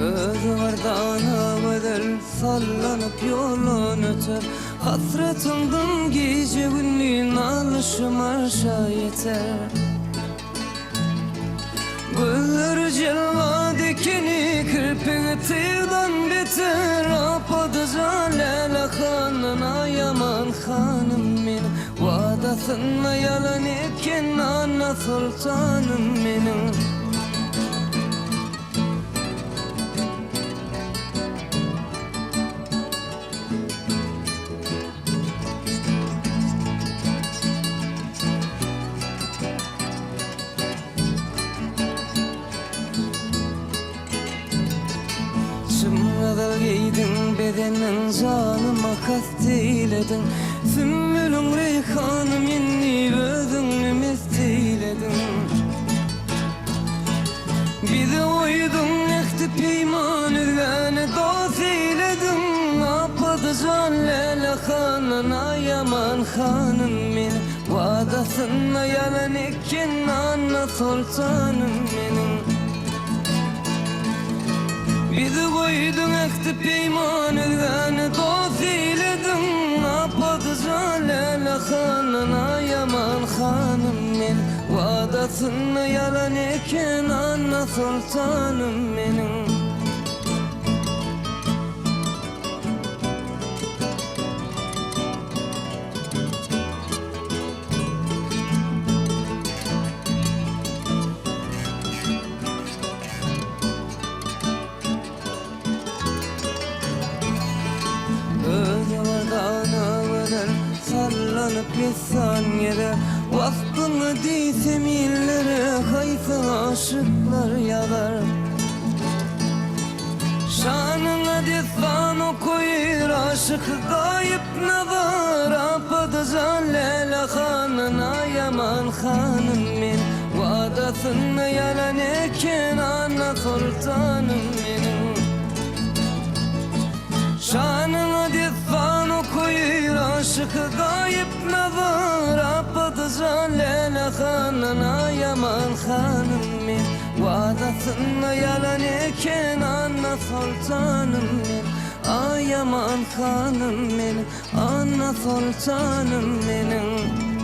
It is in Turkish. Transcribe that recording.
Özvardana bedel sallanıp yolun öter. Hasretimden gece günlüğün alışım arşa yeter. Güller celva dikeni kirpini tığdan biter. Apadıca lele hanına yaman hanım benim. Vadasına yalan eken ana sultanım benim. Çımladal giydin bedenin canıma kasteyledin. Sümbülün reyhanım yenni özünü mesteyledin. Bize uydun ekti peyman üzgâne dost eyledin. Apadıca lele hanına yaman hanım benim. Vadasına yalan eken ana sultanım benim. Bizi koydun ekti peyman üzgâne dost eyledin. Apadıca lele hanına yaman hanım benim. Vadasına yalan eken ana sultanım benim. Sallanıp lisan yere Vakfını diysem illere Kaysa aşıklar yalar. Şanına destan okuyur aşık gayip nazar. Apadıca lele hanına yaman hanım benim. Vadasına yalan eken ana sultanım benim. Şanına destan okuyur aşık gayip nazar. Apadıca lele hanına yaman hanım benim. Vadasına yalan eken ana sultanım benim. Ay yaman hanım benim, ana sultanım benim.